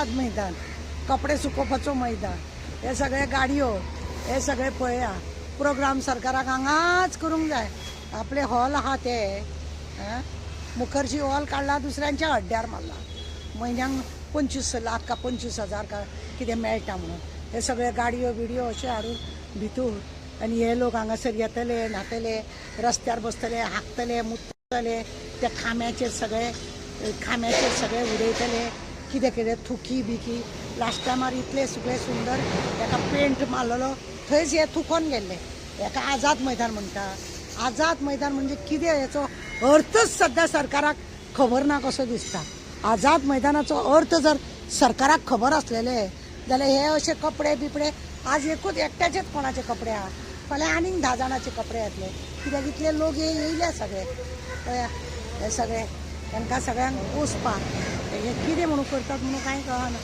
आझाद मैदान, कपडे सुकोवपाचो मैदान, हे सगळे गाडयो, हे सगळे पळया प्रोग्राम सरकाराक हांगाच करूंक जाय. आपले हॉल आहा ते मुखर्जी हॉल काडला, दुसऱ्यांच्या हड्ड्यार मारला. म्हयन्याक 25 लाख का 25,000 का कितें मेळटा म्हणून हे सगळे गाडयो बिडयो अशे हाडून भितूर. आनी हे लोक हांगासर येतले, न्हातले, रस्त्यार बसतले, हाकतले, मुतले, त्या खांब्याचेर सगळे उडयतले, कितें कितें थुकी बिकी. लास्ट टायमार इतले सगळे सुंदर ताका पेंट मारलेलो, थंयच हे थुकोन गेल्ले. हेका आझाद मैदान म्हणटा. आझाद मैदान म्हणजे कितें, हेचो अर्थच सध्या सरकाराक खबर ना कसो दिसता. आझाद मैदानाचो अर्थ जर सरकाराक खबर आसलेले जाल्यार हे अशे कपडे बिपडे आज एकट्याचेच कोणाचे कपडे आहा, फाल्यां आनीक 10 जाणांचे कपडे येतले. कित्याक इतले लोक येयले सगळे पळया. हे सगळे तांकां सगळ्यांक पोसपाक हे कितें म्हणून करतात म्हणून कांय कळना.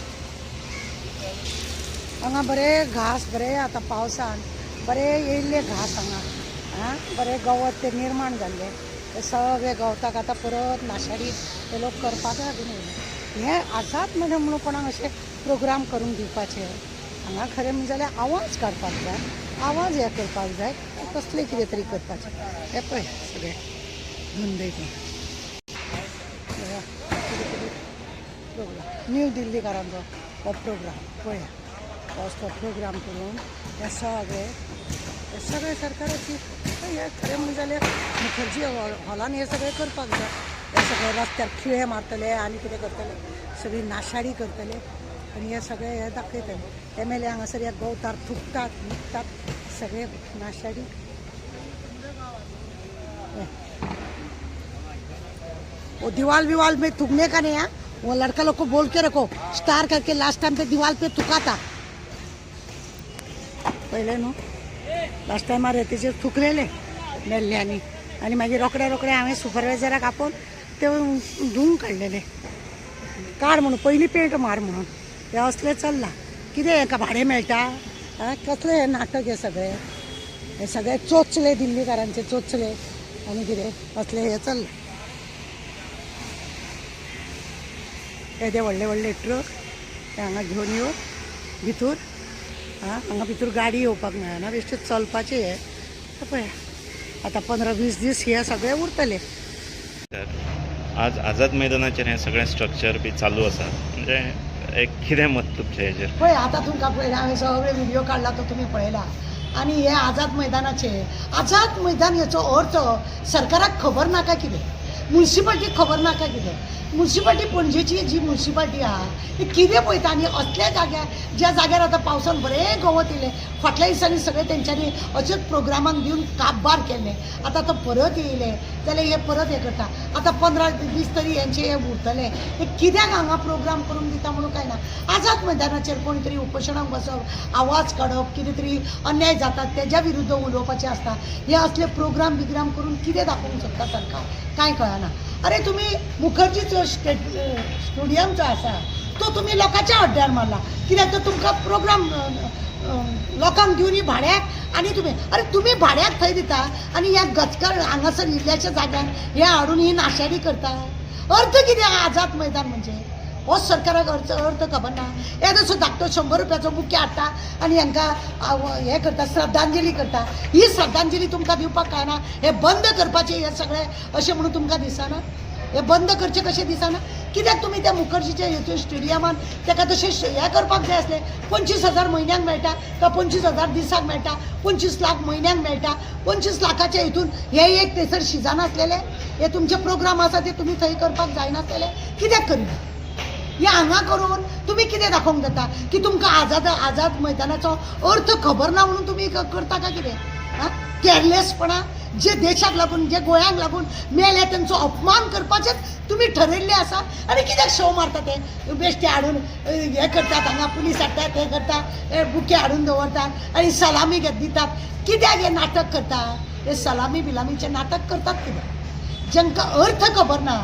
हांगा बरे घास, बरे आतां पावसान बरे येयल्ले घास हांगा बरे गवत ते निर्माण जाल्ले. ते सगळे गवताक आतां परत नाशाडी ते लोक करपाक लागून येयले. हे आझाद मैदान म्हणून कोणाक अशे प्रोग्राम करून दिवपाचे. हांगा खरें म्हणजे जाल्यार आवाज काडपाक जाय, आवाज हे करपाक जाय, कसले कितें तरी करपाचें. हे पळय सगळे धंदे प्रोग्राम न्यू दिल्लीकारांचो हो प्रोग्राम पळया. असलो प्रोग्राम करून हे सगळे सरकाराची हे खरें म्हणजे जाल्यार मुखर्जी हॉलान हे सगळे करपाक जाय. हे सगळे रस्त्यार खिळे मारतले आनी कितें करतले, सगळी नाशाडी करतले आनी हे सगळे हे दाखयतले. एम एल ए हांगासर हे गवतार थुकतात न्हिदतात सगळे नाशाडी. वो दीवाल विवाल में थूकने का नहीं है, वो लड़का लोग को बोल के रखो स्टार करके लास्ट टाइम पे दीवाल पे थुका था पहिले न्हू. लास्ट टायमार रेतीचेर थुकलेले मेल्ल्यांनी आनी मागीर रोखडे हांवें सुपरवायझराक आपोवन ते धुवून काडलेले. काड म्हणून पयलीं पेंट मार म्हणून. हे असले चल्लां. कितें हेका भाडें मेळटा, कसले हे नाटक हे सगळे चोचले दिल्लीकारांचे चोचले आनी कितें असले हे चल्ला. हे व्हडले ट्रक ते हांगा घेवन येवन भितूर हांगा भितूर गाडी येवपाक मेळना, बेश्टे चलपाचे हे पळय. आतां 15-20 दीस हे सगळे उरतले. आज आझाद मैदानाचेर हे सगळें स्ट्रक्चर बी चालू आसा, म्हणजे एक कितें मत तुमचें हेजेर? पळय आतां तुमकां पळयला हांवें सगळे व्हिडिओ काडला तो तुमी पळयला. आनी हे आझाद मैदान हेचो अर्थ सरकाराक खबर नाका कितें, म्युनिसिपाल्टीक खबर नाका कितें. म्युनिसिपाल्टी पणजेची जी म्युनिसिपाल्टी आहा ती कितें पळयता. आनी असल्या जाग्यार ज्या जाग्यार आतां पावसान बरें गवत येयलें, फाटल्या दिसांनी सगळे तेंच्यांनी अशेंच प्रोग्रामांक दिवन काबार केल्लें. आतां तो परत येयले जाल्यार हे परत हे करता. आतां 15 दीस तरी हेंचे हे उरतले. हे कित्याक हांगा प्रोग्राम करून दिता म्हणून कांय ना. आझाद मैदानाचेर कोणी तरी उपोशणाक बसप, आवाज काडप, कितें तरी अन्याय जातात तेज्या विरुद्ध उलोवपाचें आसता. हे असले प्रोग्राम बिग्राम करून कितें दाखोवंक सोदता सरकार कांय कळना. अरे तुम्ही मुखर्जीचो स्टेडियम जो आसा तो तुम्ही लोकांच्या हड्ड्यार मारला. कित्याक तो तुमकां प्रोग्राम लोकांक दिवनी भाड्याक आनी तुम्ही भाड्याक थंय दिता आनी ह्या गचकर हांगासर इल्ल्याच्या जाग्यार हे हाडून ही नाशाडी करता. अर्थ कितें आझाद मैदान म्हणजे हो सरकाराक अर्थ खबर ना. हे जसो धाकटो 100 रुपयाचो बुके हाडटा आनी हांकां हे करता, श्रद्धांजली करता. ही श्रद्धांजली तुमकां दिवपाक कळना. हे बंद करपाचे हे सगळे अशें म्हणून तुमकां दिसना. हे बंद करचे कशें दिसना. कित्याक तुमी त्या मुखर्जीच्या हेतून स्टेडियमान ताका तशें हे करपाक जाय आसलें. 25,000 म्हयन्याक मेळटा काय 25,000 दिसाक मेळटा, 25 लाख म्हयन्याक मेळटा. 25 लाखाच्या हितून हे एक थंयसर शिजान आसलेले. हे तुमचे प्रोग्राम आसा ते तुमी थंय करपाक जायनासलेले. कित्याक करिना. हे हांगा करून तुम्ही कितें दाखोवंक जाता की तुमकां आझाद मैदानाचो अर्थ खबर ना म्हणून तुम्ही करता काय कितें. केअरलेसपणा जे देशाक लागून, जे गोंयांक लागून मेले तेंचो अपमान करपाचेच तुम्ही ठरयल्ले आसा. आनी कित्याक शो मारता ते बेश्टे हाडून हे करतात, हांगा पुलीस हाडटात, हे करतात, हे बुके हाडून दवरतात आनी सलामी घेत दितात. कित्याक हे नाटक करतात. हे सलामी बिलामीचे नाटक करतात कित्याक. जांकां अर्थ खबर ना,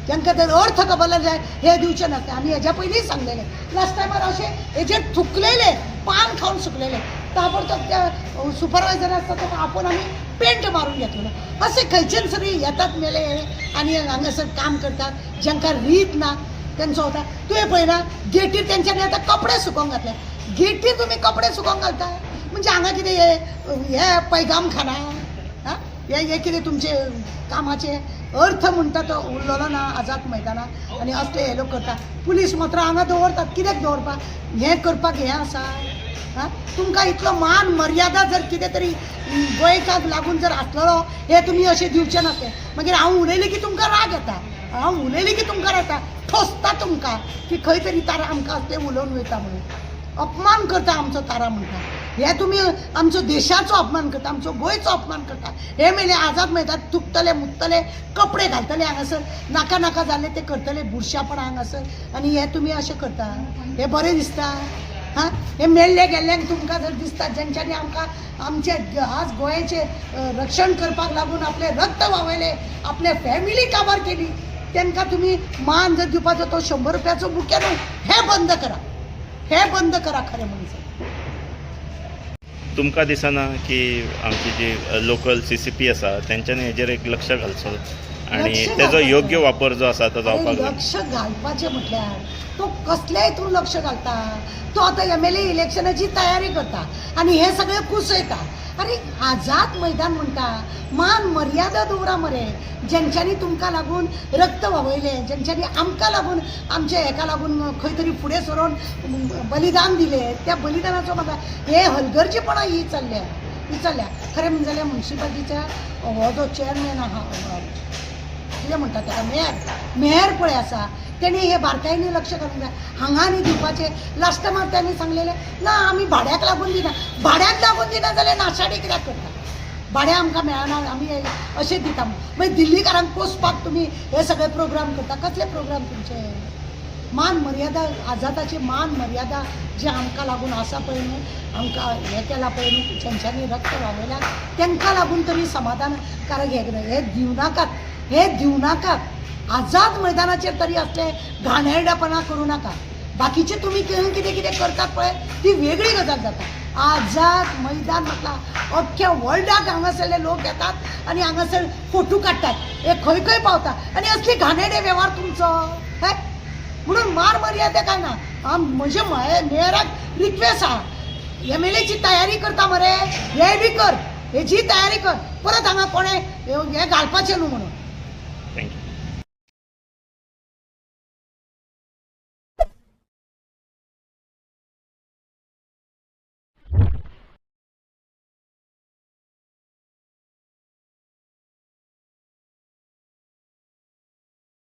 जांकां तर अर्थ खबर जाय हे दिवचे नासले. आमी हेज्या पयलीं सांगलेले लास्ट टायमार अशे हेजे थुकलेले, पान खावन सुकलेले. ताबडतोब त्या सुपरवायझर आसता तो आपोवन आमी पेंट मारून घेतलो. असे खंयच्यान सगळी येतात मेले आनी हांगासर काम करतात. जांकां रीत ना त्यांचो होता तुवें पळयना गेटीर तेंच्यांनी आतां कपडे सुकोवंक घातले गेटीर तुमी कपडे सुकोवंक घालता म्हणजे हांगा कितें हे पैगाम खाना हां हे कितें तुमचे कामाचे अर्थ म्हणटा तो उरलेलो ना आझाद मैदानाक आनी असले हे लोक करता पुलीस मात्र हांगा दवरतात कित्याक दवरपाक हें करपाक हें आसा हां तुमकां इतलो मान मर्यादा जर कितें तरी गोंयकाक लागून जर आसलेलो हे तुमी अशें दिवचे नासले मागीर हांव उलयलें की तुमकां राग येता हांव उलयलें की तुमकां येता ठोसता तुमकां की खंय तरी तारा आमकां असलें उलोवन वयता म्हणून अपमान करता आमचो तारा म्हणटा हे तुमी आमचो देशाचो अपमान करता आमचो गोंयचो अपमान करता हे मेले आझाद मैदान तुटतले मुततले कपडे घालतले हांगासर नाका नाका जाल्ले ते करतले बुरशापण हांगासर आनी हे तुमी अशें करता हे बरें दिसता हां हे मेल्ले गेल्ल्यांक तुमकां जर दिसता जेंच्यांनी आमकां आमचे आज गोंयचे रक्षण करपाक लागून आपले रक्त व्हांवयले आपले फॅमिली काबार केली तांकां तुमी मान जर दिवपाचो तो 100 रुपयाचो बुके न्हू हे बंद करा खरें म्हणजे तुमकां दिसना की आमची जी लोकल CCP आसा तेंच्यांनी हेजेर एक लक्ष घालचो आणि तेजो योग्य वापर जो आसा तो जावपाक जाय लक्ष घालपाचें म्हटल्यार तो कसल्या हितून लक्ष घालता तो आतां MLA इलेक्शनाची तयारी करता आनी हे सगळें कुसयता अरे आझाद मैदान म्हणटा मान मर्यादा दवरा मरे जेंच्यांनी तुमकां लागून रक्त व्हांवयलें जेंच्यांनी आमकां लागून आमच्या हेका लागून खंय तरी फुडें सरोन बलिदान दिलें त्या बलिदानाचो म्हाका हे हलगर्जीपणां ही चल्ल्या खरें म्हणजे जाल्यार म्युनिसिपालिटीच्या हो जो चेअरमॅन आहा कितें म्हणटा ताका मेयर पळय आसा तेणी हे बारकायेनी लक्ष घालूंक जाय हांगा आनी दिवपाचें लास्ट मार त्यांनी सांगलेलें ना आमी भाड्याक लागून दिना भाड्याक लागून दिना जाल्यार नाशाडी कित्याक करता भाड्या आमकां मेळना आमी अशें दिता मागीर दिल्लीकारांक पोसपाक तुमी हे सगळे प्रोग्राम करता कसले प्रोग्राम तुमचे मान मर्यादा आझादाची मान मर्यादा जे आमकां लागून आसा पळय न्हू आमकां हें केलां पळय न्हू जेंच्यांनी रक्त व्हांवयलां तांकां लागून तरी समाधानकारक हे दिव नाकात आझाद मैदानाचेर तरी असले घाणेरडेपणा करूं नाका बाकीचे तुमी कितें कितें करतात पळय ती वेगळी गजाल जाता आझाद मैदान म्हटल्यार अख्ख्या वर्ल्डाक हांगासरले लोक येतात आनी हांगासर फोटो काडटात हे खंय खंय पावता आनी असली घाणेरडे वेव्हार तुमचो हे म्हणून मार मर्यादा काय ना म्हजे मेयराक रिक्वेस्ट आहा MLA ची तयारी करता मरे हे बी कर हेची तयारी कर परत हांगा कोणें हे घालपाचें न्हू म्हणून